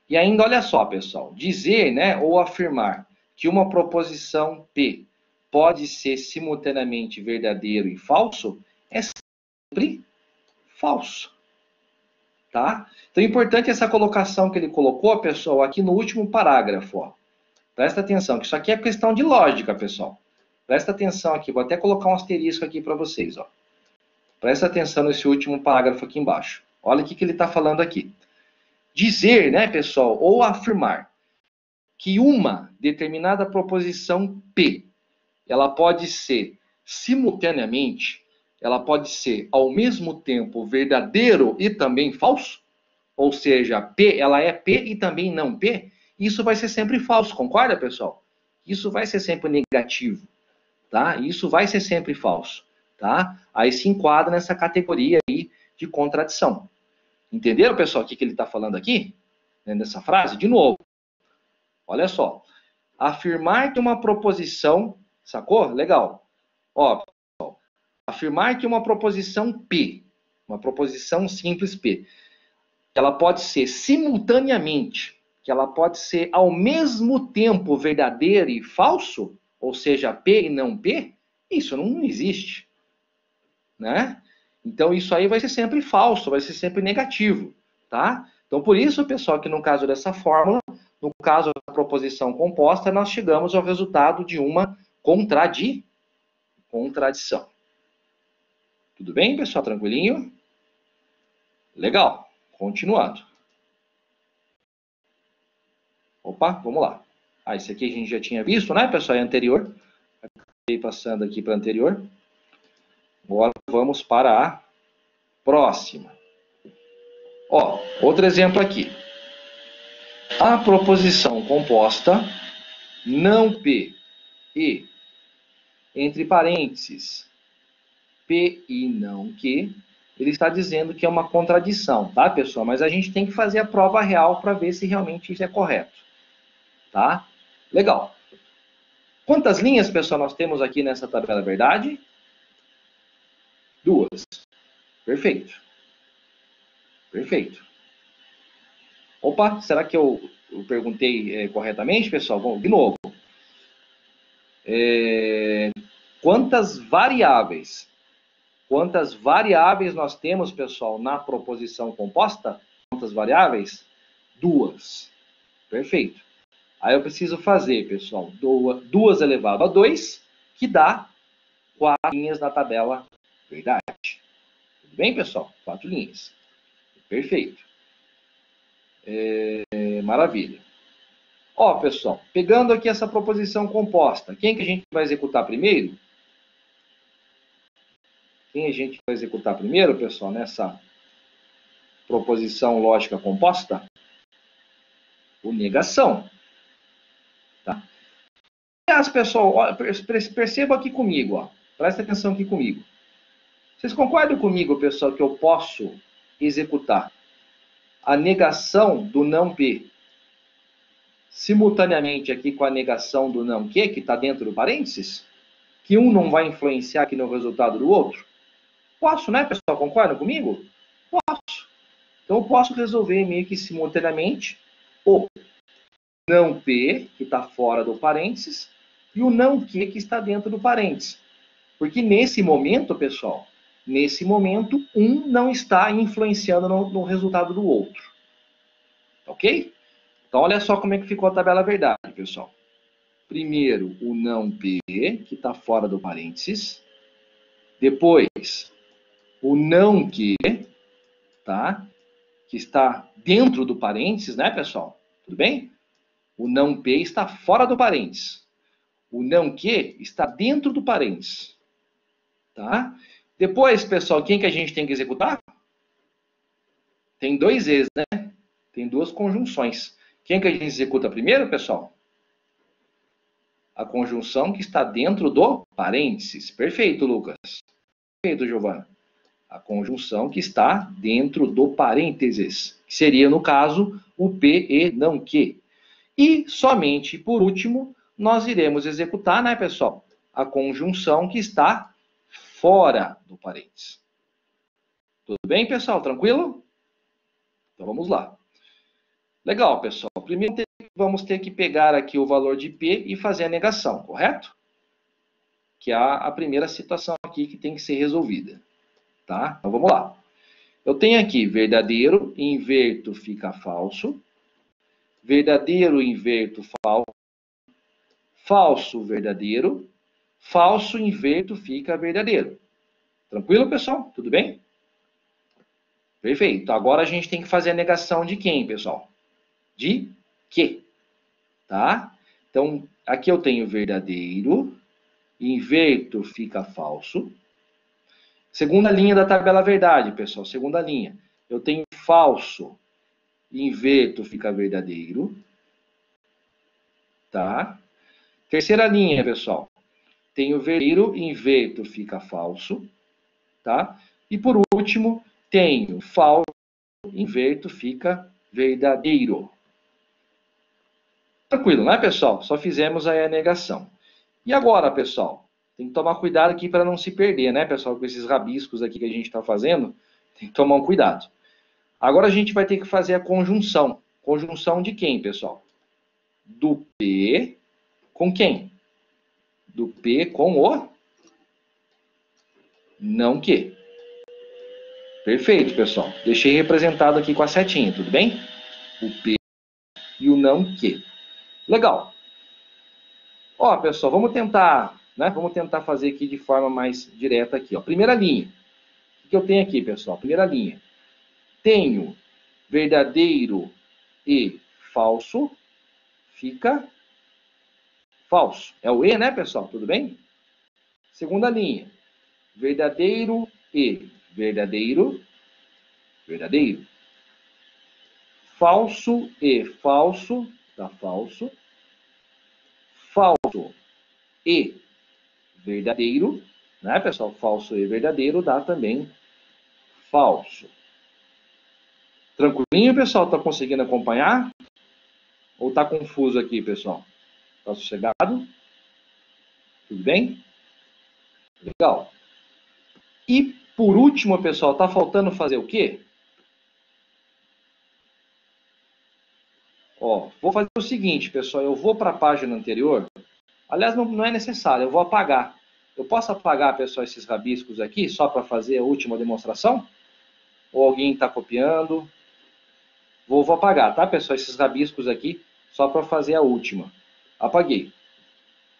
E ainda, olha só, pessoal. Dizer, né, ou afirmar que uma proposição P pode ser simultaneamente verdadeiro e falso é sempre falso. Tá? Então, é importante essa colocação que ele colocou, pessoal, aqui no último parágrafo. Ó. Presta atenção, que isso aqui é questão de lógica, pessoal. Presta atenção aqui, vou até colocar um asterisco aqui para vocês. Ó. Presta atenção nesse último parágrafo aqui embaixo. Olha o que ele está falando aqui. Dizer, né, pessoal, ou afirmar que uma determinada proposição P, ela pode ser simultaneamente, ela pode ser ao mesmo tempo verdadeiro e também falso, ou seja, P, ela é P e também não P, isso vai ser sempre falso, concorda, pessoal? Isso vai ser sempre negativo, tá? Isso vai ser sempre falso, tá? Aí se enquadra nessa categoria aí de contradição. Entenderam, pessoal, o que ele está falando aqui? Nessa frase? De novo, olha só. Afirmar que uma proposição, sacou? Legal. Ó, afirmar que uma proposição P, uma proposição simples P, ela pode ser simultaneamente, que ela pode ser ao mesmo tempo verdadeiro e falso, ou seja, P e não P, isso não existe, né? Então isso aí vai ser sempre falso, vai ser sempre negativo, tá? Então por isso, pessoal, que no caso dessa fórmula, no caso da proposição composta, nós chegamos ao resultado de uma contradição. Tudo bem, pessoal? Tranquilinho? Legal. Continuando. Opa, vamos lá. Esse aqui a gente já tinha visto, né, pessoal? É anterior. Acabei passando aqui para anterior. Agora vamos para a próxima. Ó, outro exemplo aqui. A proposição composta não P e, entre parênteses, P e não Q, ele está dizendo que é uma contradição, tá, pessoal? Mas a gente tem que fazer a prova real para ver se realmente isso é correto, tá? Legal. Quantas linhas, pessoal, nós temos aqui nessa tabela verdade? 2. Perfeito. Perfeito. Opa, será que eu perguntei corretamente, pessoal? Bom, de novo. Quantas variáveis nós temos, pessoal, na proposição composta? Quantas variáveis? 2. Perfeito. Aí eu preciso fazer, pessoal, 2 elevado a 2, que dá 4 linhas na tabela verdade. Tudo bem, pessoal? 4 linhas. Perfeito. Maravilha. Ó, pessoal, pegando aqui essa proposição composta, quem que a gente vai executar primeiro? Quem a gente vai executar primeiro, pessoal, nessa proposição lógica composta? O negação. Tá? Aliás, pessoal, ó, perceba aqui comigo, ó. Presta atenção aqui comigo. Vocês concordam comigo, pessoal, que eu posso executar a negação do não P simultaneamente aqui com a negação do não Q, que está dentro do parênteses? Que um não vai influenciar aqui no resultado do outro? Posso, né, pessoal? Concordam comigo? Posso. Então, eu posso resolver meio que simultaneamente o não P, que está fora do parênteses, e o não Q, que está dentro do parênteses. Porque nesse momento, pessoal, nesse momento, um não está influenciando no resultado do outro. Ok? Então, olha só como é que ficou a tabela verdade, pessoal. Primeiro, o não P, que está fora do parênteses. Depois, o não Q, tá? Que está dentro do parênteses, né, pessoal? Tudo bem? O não P está fora do parênteses. O não Q está dentro do parênteses. Tá? Depois, pessoal, quem que a gente tem que executar? Tem dois E's, né? Tem duas conjunções. Quem que a gente executa primeiro, pessoal? A conjunção que está dentro do parênteses. Perfeito, Lucas. Perfeito, Giovana. A conjunção que está dentro do parênteses. Que seria, no caso, o P e não Q. E, somente por último, nós iremos executar, né, pessoal? A conjunção que está fora do parênteses. Tudo bem, pessoal? Tranquilo? Então, vamos lá. Legal, pessoal. Primeiro, vamos ter que pegar aqui o valor de P e fazer a negação, correto? Que é a primeira situação aqui que tem que ser resolvida. Tá? Então, vamos lá. Eu tenho aqui verdadeiro, inverto, fica falso. Verdadeiro, inverto, falso. Falso, verdadeiro. Falso, inverto, fica verdadeiro. Tranquilo, pessoal? Tudo bem? Perfeito. Agora a gente tem que fazer a negação de quem, pessoal? De Q. Tá? Então, aqui eu tenho verdadeiro, inverto, fica falso. Segunda linha da tabela verdade, pessoal. Segunda linha. Eu tenho falso, inverto, fica verdadeiro. Tá? Terceira linha, pessoal. Tenho verdadeiro, inverto, fica falso. Tá? E por último, tenho falso, inverto, fica verdadeiro. Tranquilo, né, pessoal? Só fizemos aí a negação. E agora, pessoal? Tem que tomar cuidado aqui para não se perder, né, pessoal? Com esses rabiscos aqui que a gente está fazendo, tem que tomar um cuidado. Agora a gente vai ter que fazer a conjunção. Conjunção de quem, pessoal? Do P com quem? Do P com o não Q. Perfeito, pessoal. Deixei representado aqui com a setinha, tudo bem? O P e o não Q. Legal. Ó, pessoal, vamos tentar, né? Vamos tentar fazer aqui de forma mais direta aqui, ó. Primeira linha. O que eu tenho aqui, pessoal? Primeira linha. Tenho verdadeiro e falso, fica falso. É o E, né, pessoal? Tudo bem? Segunda linha. Verdadeiro e verdadeiro, verdadeiro. Falso e falso, dá falso. Falso e verdadeiro, né, pessoal? Falso e verdadeiro dá também falso. Tranquilinho, pessoal? Tá conseguindo acompanhar? Ou tá confuso aqui, pessoal? Tá sossegado? Tudo bem? Legal. E por último, pessoal, tá faltando fazer o quê? Ó, vou fazer o seguinte, pessoal, eu vou para a página anterior. Aliás, não é necessário, eu vou apagar. Eu posso apagar, pessoal, esses rabiscos aqui, só para fazer a última demonstração? Ou alguém está copiando? Vou apagar, tá, pessoal, esses rabiscos aqui, só para fazer a última. Apaguei.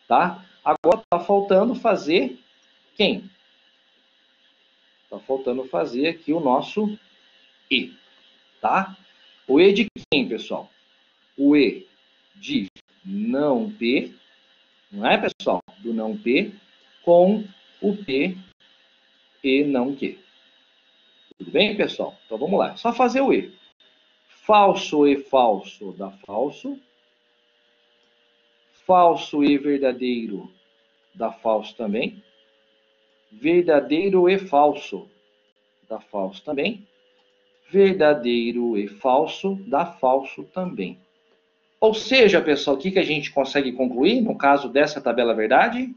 Tá? Agora está faltando fazer quem? Está faltando fazer aqui o nosso E. Tá? O E de quem, pessoal? O E de não P, não é, pessoal? Do não P com o P e não Q. Tudo bem, pessoal? Então vamos lá. Só fazer o E. Falso e falso dá falso. Falso e verdadeiro dá falso também. verdadeiro e falso, dá falso também. Verdadeiro e falso, dá falso também. Ou seja, pessoal, o que a gente consegue concluir no caso dessa tabela verdade?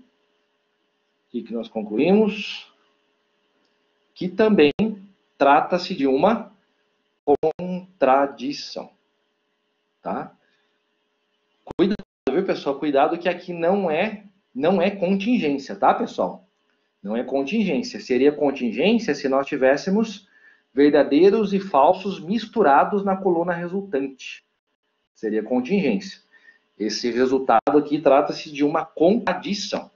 O que nós concluímos? Que também trata-se de uma contradição. Tá? Cuidado, viu, pessoal? Cuidado que aqui não é contingência, tá, pessoal? Não é contingência. Seria contingência se nós tivéssemos verdadeiros e falsos misturados na coluna resultante. Seria contingência. Esse resultado aqui trata-se de uma contradição.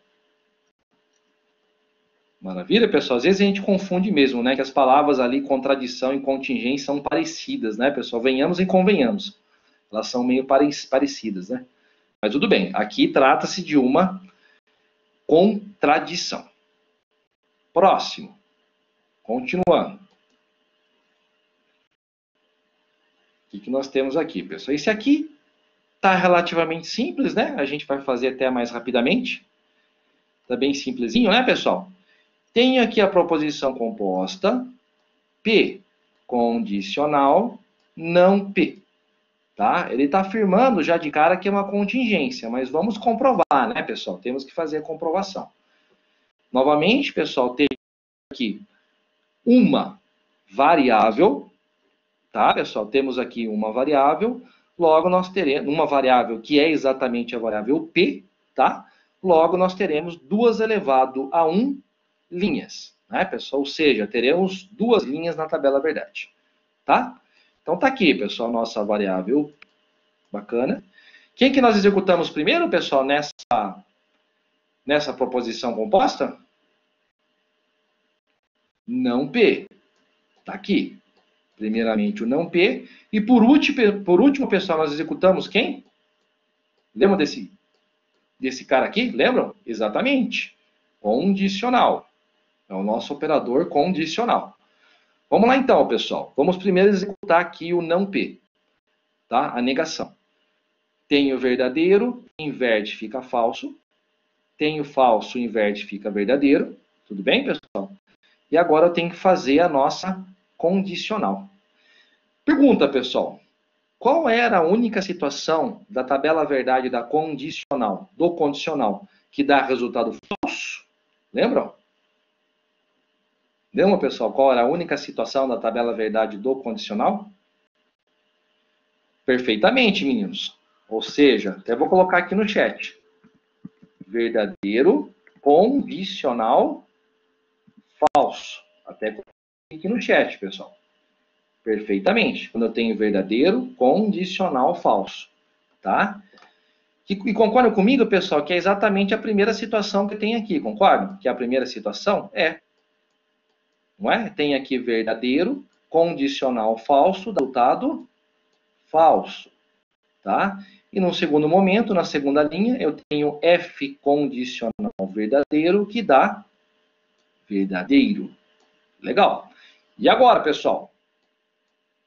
Maravilha, pessoal? Às vezes a gente confunde mesmo, né? Que as palavras ali, contradição e contingência, são parecidas, né, pessoal? Venhamos e convenhamos. Elas são meio parecidas, né? Mas tudo bem. Aqui trata-se de uma contradição. Próximo. Continuando. O que nós temos aqui, pessoal? Esse aqui está relativamente simples, né? A gente vai fazer até mais rapidamente. Está bem simplesinho, né, pessoal? Tenho aqui a proposição composta P condicional não P. Tá? Ele está afirmando já de cara que é uma contingência, mas vamos comprovar, né, pessoal? Temos que fazer a comprovação. Novamente, pessoal, tem aqui uma variável, tá, pessoal? Temos aqui uma variável, logo nós teremos uma variável que é exatamente a variável P, tá? Logo nós teremos 2 elevado a 1 linhas, né, pessoal? Ou seja, teremos 2 linhas na tabela verdade, tá? Então tá aqui, pessoal, nossa variável bacana. Quem que nós executamos primeiro, pessoal, nessa proposição composta? Não P. Tá aqui. Primeiramente o não P. E por último, pessoal, nós executamos quem? Lembram desse cara aqui? Lembram? Exatamente. Condicional. É o nosso operador condicional. Vamos lá então, pessoal. Vamos primeiro executar aqui o não P. Tá? A negação. Tenho verdadeiro, inverte, fica falso. Tenho falso, inverte, fica verdadeiro. Tudo bem, pessoal? E agora eu tenho que fazer a nossa condicional. Pergunta, pessoal. Qual era a única situação da tabela verdade da condicional, do condicional, que dá resultado falso? Lembram? Lembram, pessoal, qual era a única situação da tabela verdade do condicional? Perfeitamente, meninos. Ou seja, até vou colocar aqui no chat. Verdadeiro, condicional, falso. Até coloquei aqui no chat, pessoal. Perfeitamente. Quando eu tenho verdadeiro, condicional, falso. Tá? E concordam comigo, pessoal, que é exatamente a primeira situação que tem aqui. Concordam? Que a primeira situação é. Não é? Tem aqui verdadeiro, condicional, falso, resultado falso. Tá? E no segundo momento, na segunda linha, eu tenho F condicional verdadeiro, que dá verdadeiro. Legal. E agora, pessoal?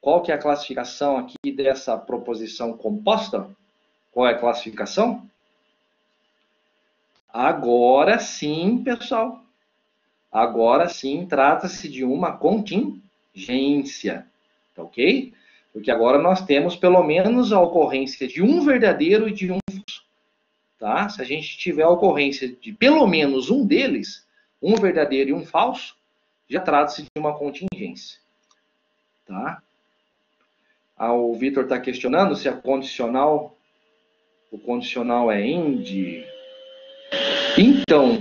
Qual que é a classificação aqui dessa proposição composta? Qual é a classificação? Agora sim, pessoal. Agora sim, trata-se de uma contingência. Tá ok? Porque agora nós temos pelo menos a ocorrência de um verdadeiro e de um falso. Tá? Se a gente tiver a ocorrência de pelo menos um deles, um verdadeiro e um falso, já trata-se de uma contingência. Tá? O Vitor está questionando se o condicional é IND. Então,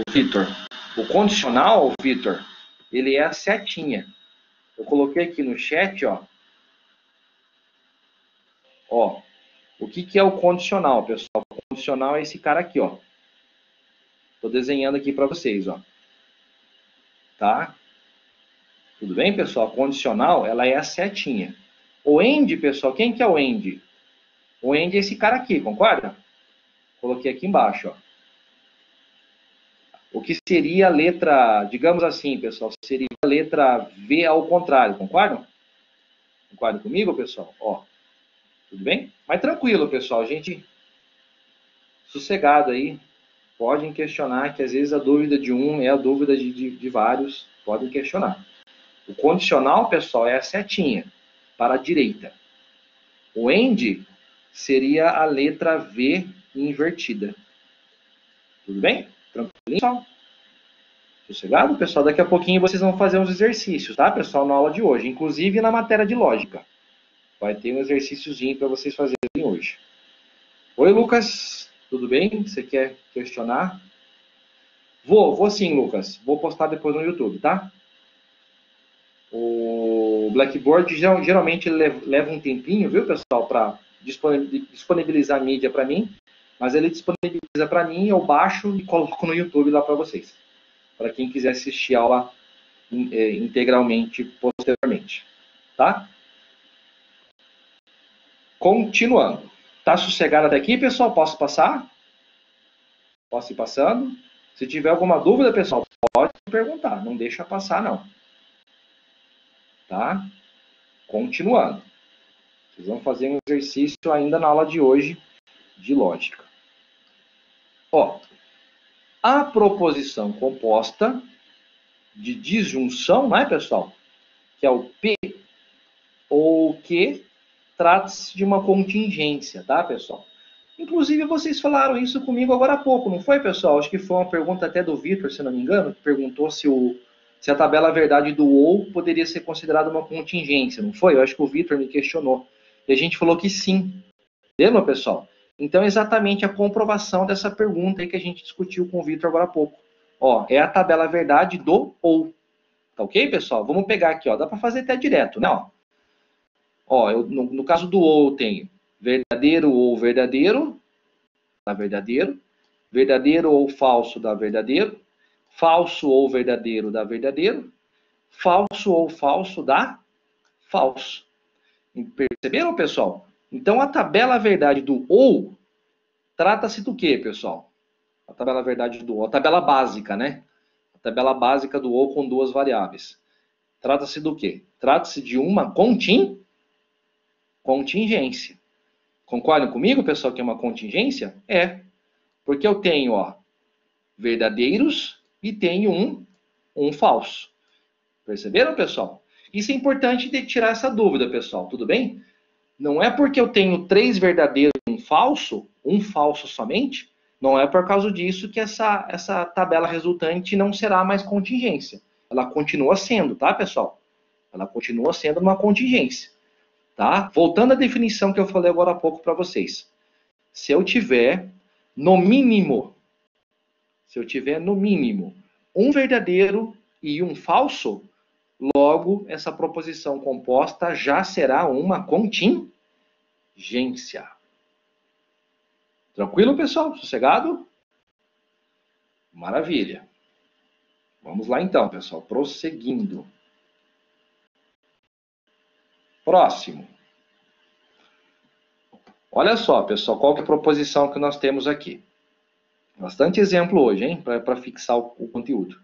Vitor, o condicional, Vitor, ele é a setinha. Eu coloquei aqui no chat, ó. Ó, o que é o condicional, pessoal? O condicional é esse cara aqui, ó. Estou desenhando aqui para vocês, ó. Tá? Tudo bem, pessoal? Condicional, ela é a setinha. O AND, pessoal, quem que é o AND? O AND é esse cara aqui, concorda? Coloquei aqui embaixo, ó. O que seria a letra, digamos assim, pessoal, seria a letra V ao contrário, concordam? Concordam comigo, pessoal? Ó, tudo bem? Mas tranquilo, pessoal, a gente sossegado aí. podem questionar, que às vezes a dúvida de um é a dúvida de vários, podem questionar. O condicional, pessoal, é a setinha para a direita. O AND seria a letra V invertida. Tudo bem? Tranquilo, pessoal? Sossegado, pessoal? Daqui a pouquinho vocês vão fazer uns exercícios, tá, pessoal, na aula de hoje. Inclusive na matéria de lógica. Vai ter um exercíciozinho para vocês fazerem hoje. Oi, Lucas. Tudo bem? Você quer questionar? Vou sim, Lucas. Vou postar depois no YouTube, tá? O Blackboard geralmente leva um tempinho, viu, pessoal, para disponibilizar a mídia para mim. Mas ele disponibiliza para mim, eu baixo e coloco no YouTube lá para vocês. Para quem quiser assistir a aula integralmente posteriormente. Tá? Continuando. Tá sossegado até aqui, pessoal? Posso passar? Posso ir passando? Se tiver alguma dúvida, pessoal, pode perguntar. Não deixa passar, não. Tá? Continuando. Vocês vão fazer um exercício ainda na aula de hoje de lógica. Ó, a proposição composta de disjunção, não é, pessoal? Que é o P ou que, trata-se de uma contingência, tá, pessoal? Inclusive, vocês falaram isso comigo agora há pouco, não foi, pessoal? Acho que foi uma pergunta até do Vitor, se não me engano, que perguntou se a tabela verdade do ou poderia ser considerada uma contingência, não foi? Eu acho que o Vitor me questionou. E a gente falou que sim. Lembra, pessoal? Então, é exatamente a comprovação dessa pergunta aí que a gente discutiu com o Vitor agora há pouco. Ó, é a tabela verdade do ou. Tá ok, pessoal? Vamos pegar aqui, ó. Dá para fazer até direto, né? Ó, no caso do ou, eu tenho verdadeiro ou verdadeiro, dá verdadeiro. Verdadeiro ou falso, dá verdadeiro. Falso ou verdadeiro, dá verdadeiro. Falso ou falso, dá falso. Perceberam, pessoal? Então, a tabela verdade do ou trata-se do quê, pessoal? A tabela verdade do ou, a tabela básica, né? A tabela básica do ou com duas variáveis. Trata-se do quê? Trata-se de uma contingência. Concordam comigo, pessoal, que é uma contingência? É. Porque eu tenho, ó, verdadeiros e tenho um falso. Perceberam, pessoal? Isso é importante de tirar essa dúvida, pessoal. Tudo bem? Não é porque eu tenho 3 verdadeiros e um falso somente, não é por causa disso que essa tabela resultante não será mais contingência. Ela continua sendo, tá, pessoal? Ela continua sendo uma contingência. Tá? Voltando à definição que eu falei agora há pouco para vocês. Se eu tiver, no mínimo, um verdadeiro e um falso, logo, essa proposição composta já será uma contingência. Tranquilo, pessoal? Sossegado? Maravilha. Vamos lá então, pessoal. Prosseguindo. Próximo. Olha só, pessoal, qual que é a proposição que nós temos aqui. Bastante exemplo hoje, hein? Para fixar o conteúdo.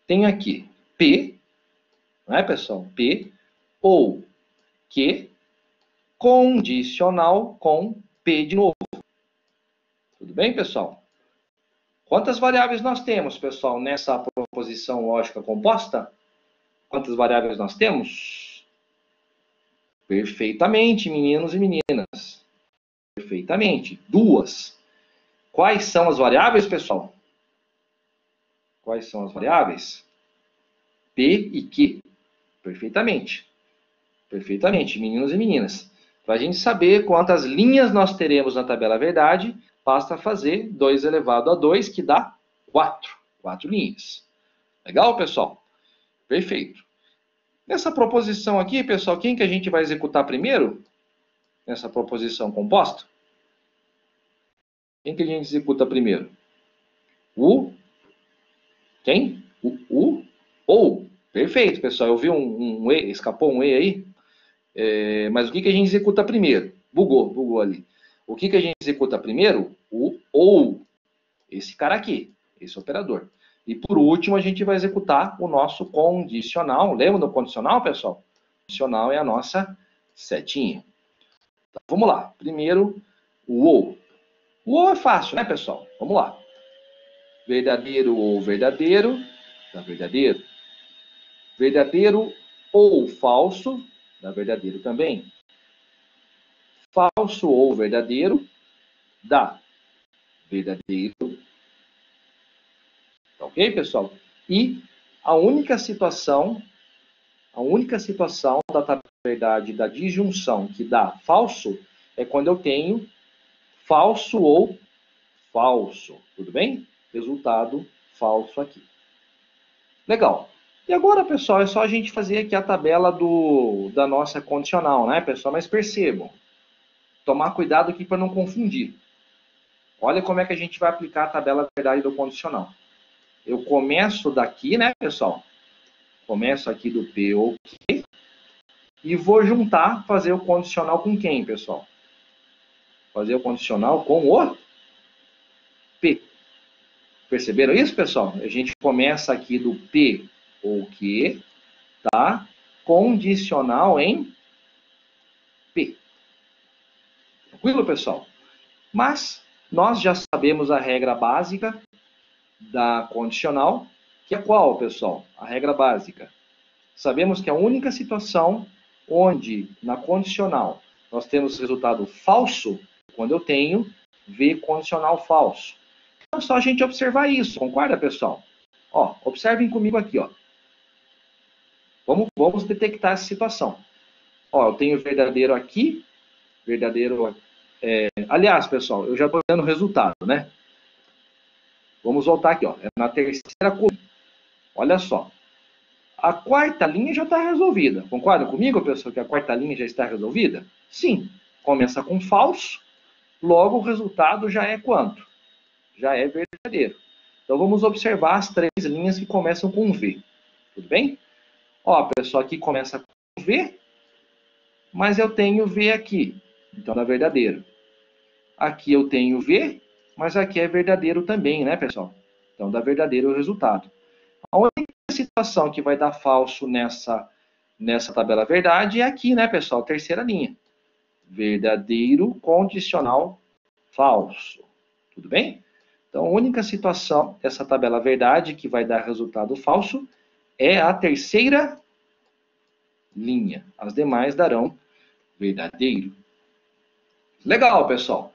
Tem aqui P, não é, pessoal? P ou que condicional com P de novo. Tudo bem, pessoal? Quantas variáveis nós temos, pessoal, nessa proposição lógica composta? Quantas variáveis nós temos? Perfeitamente, meninos e meninas. Perfeitamente. 2. Quais são as variáveis, pessoal? Quais são as variáveis? P e Q. Perfeitamente. Perfeitamente, meninos e meninas. Para a gente saber quantas linhas nós teremos na tabela verdade, basta fazer 2 elevado a 2, que dá 4. 4 linhas. Legal, pessoal? Perfeito. Nessa proposição aqui, pessoal, quem que a gente vai executar primeiro? Nessa proposição composta? Quem que a gente executa primeiro? Quem? Ou. Perfeito, pessoal. Eu vi um E, escapou um E aí. Mas o que a gente executa primeiro? Bugou ali. O que a gente executa primeiro? O ou. Esse cara aqui, esse operador. E por último, a gente vai executar o nosso condicional. Lembra do condicional, pessoal? O condicional é a nossa setinha. Então, vamos lá. Primeiro, o ou. O ou é fácil, né, pessoal? Vamos lá. Verdadeiro ou verdadeiro, dá verdadeiro. Verdadeiro ou falso, dá verdadeiro também. Falso ou verdadeiro, dá verdadeiro. Tá ok, pessoal? E a única situação da tabela verdade da disjunção que dá falso é quando eu tenho falso ou falso. Tudo bem? Resultado falso aqui. Legal. E agora, pessoal, é só a gente fazer aqui a tabela da nossa condicional, né, pessoal? Mas percebam, tomar cuidado aqui para não confundir. Olha como é que a gente vai aplicar a tabela verdade do condicional. Eu começo daqui, né, pessoal? Começo aqui do P ou Q e vou juntar, fazer o condicional com quem, pessoal? Fazer o condicional com o P. Perceberam isso, pessoal? A gente começa aqui do P ou Q, tá? Condicional em P. Tranquilo, pessoal? Mas nós já sabemos a regra básica da condicional, que é qual, pessoal? A regra básica. Sabemos que a única situação onde na condicional nós temos resultado falso, quando eu tenho V condicional falso. Então é só a gente observar isso, concorda, pessoal? Ó, observem comigo aqui, ó. Vamos detectar essa situação. Ó, eu tenho verdadeiro aqui, verdadeiro... aliás, pessoal, eu já estou dando o resultado, né? Vamos voltar aqui, ó. É na terceira coluna. Olha só. A quarta linha já está resolvida. Concorda comigo, pessoal, que a quarta linha já está resolvida? Sim. Começa com falso, logo o resultado já é quanto? Já é verdadeiro. Então vamos observar as três linhas que começam com V. Tudo bem? Ó, pessoal, aqui começa com V, mas eu tenho V aqui. Então dá verdadeiro. Aqui eu tenho V, mas aqui é verdadeiro também, né, pessoal? Então dá verdadeiro o resultado. A única situação que vai dar falso nessa tabela verdade é aqui, né, pessoal? Terceira linha. Verdadeiro condicional falso. Tudo bem? Então, a única situação dessa tabela verdade que vai dar resultado falso é a terceira linha. As demais darão verdadeiro. Legal, pessoal.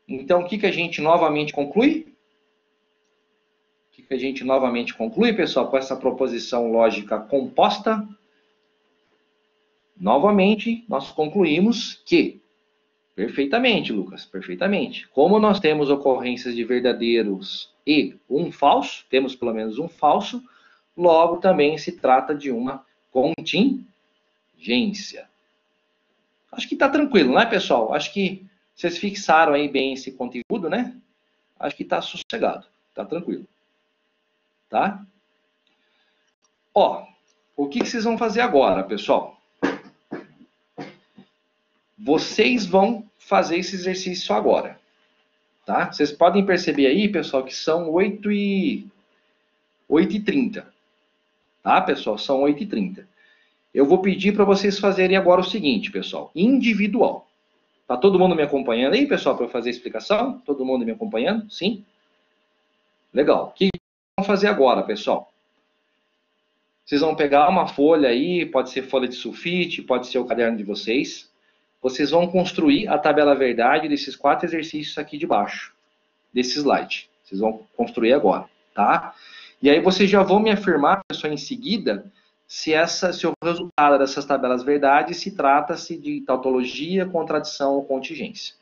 Então, o que a gente novamente conclui? O que a gente novamente conclui, pessoal, com essa proposição lógica composta? Novamente, nós concluímos que, perfeitamente, Lucas, perfeitamente, como nós temos ocorrências de verdadeiros e um falso, temos pelo menos um falso, logo também se trata de uma contingência. Acho que está tranquilo, né, pessoal? Acho que vocês fixaram aí bem esse conteúdo, né? Acho que está sossegado, está tranquilo. Tá? Ó, o que vocês vão fazer agora, pessoal? Vocês vão fazer esse exercício agora. Tá? Vocês podem perceber aí, pessoal, que são 8h30. Tá, pessoal? São 8h30. Eu vou pedir para vocês fazerem agora o seguinte, pessoal. Individual. Tá todo mundo me acompanhando aí, pessoal, para eu fazer a explicação? Todo mundo me acompanhando? Sim? Legal. O que vão fazer agora, pessoal? Vocês vão pegar uma folha aí, pode ser folha de sulfite, pode ser o caderno de vocês. Vocês vão construir a tabela verdade desses 4 exercícios aqui de baixo, desse slide. Vocês vão construir agora, tá? E aí vocês já vão me afirmar, pessoal, em seguida, se o resultado dessas tabelas verdades se trata-se de tautologia, contradição ou contingência.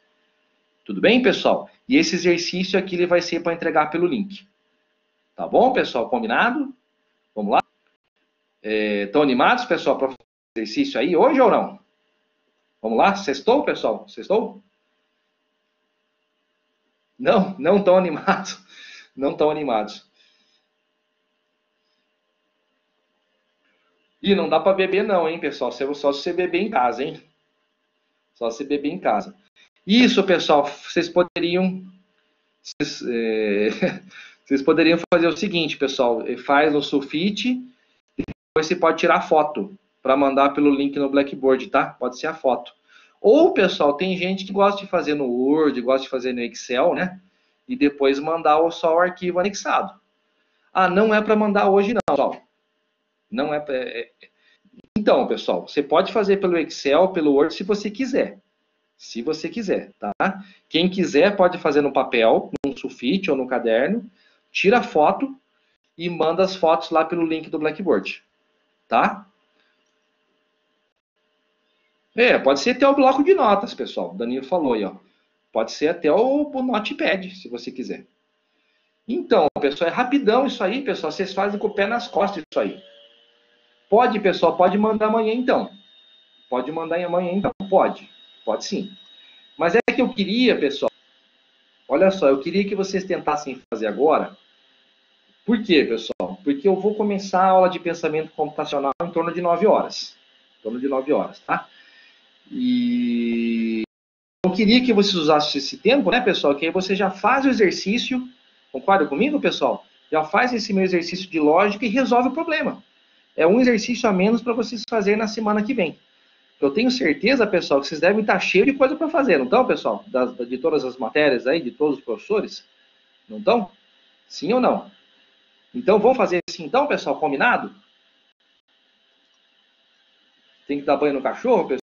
Tudo bem, pessoal? E esse exercício aqui ele vai ser para entregar pelo link. Tá bom, pessoal? Combinado? Vamos lá? Estão animados, pessoal, para fazer o exercício aí hoje ou não? Vamos lá? Sextou, pessoal? Sextou? Não estão animados. Não estão animados. E não dá para beber não, hein, pessoal? Só se você beber em casa, hein? Só se beber em casa. Isso, pessoal, vocês poderiam fazer o seguinte, pessoal. Faz no sulfite e depois você pode tirar foto para mandar pelo link no Blackboard, tá? Pode ser a foto. Ou, pessoal, tem gente que gosta de fazer no Word, gosta de fazer no Excel, né? e depois mandar só o arquivo anexado. Ah, não é para mandar hoje não, pessoal. Não é pra... Então, pessoal, você pode fazer pelo Excel, pelo Word, se você quiser. Se você quiser, tá? Quem quiser pode fazer no papel, num sulfite ou no caderno, tira foto e manda as fotos lá pelo link do Blackboard, tá? Pode ser até o bloco de notas, pessoal. O Danilo falou aí, ó. Pode ser até o Notepad, se você quiser. Então, pessoal, é rapidão isso aí, pessoal. Vocês fazem com o pé nas costas isso aí. Pode, pessoal, pode mandar amanhã então. Pode mandar amanhã então. Pode. Pode sim. Mas é que eu queria, pessoal. Olha só, eu queria que vocês tentassem fazer agora. Por quê, pessoal? Porque eu vou começar a aula de pensamento computacional em torno de 9 horas. Em torno de 9 horas, tá? E eu queria que vocês usassem esse tempo, né, pessoal? Que aí você já faz o exercício. Concorda comigo, pessoal? Já faz esse meu exercício de lógica e resolve o problema. É um exercício a menos para vocês fazerem na semana que vem. Eu tenho certeza, pessoal, que vocês devem estar cheios de coisa para fazer, não estão, pessoal? De todas as matérias aí, de todos os professores? Não estão? Sim ou não? Então, vamos fazer assim então, pessoal? Combinado? Tem que dar banho no cachorro, pessoal?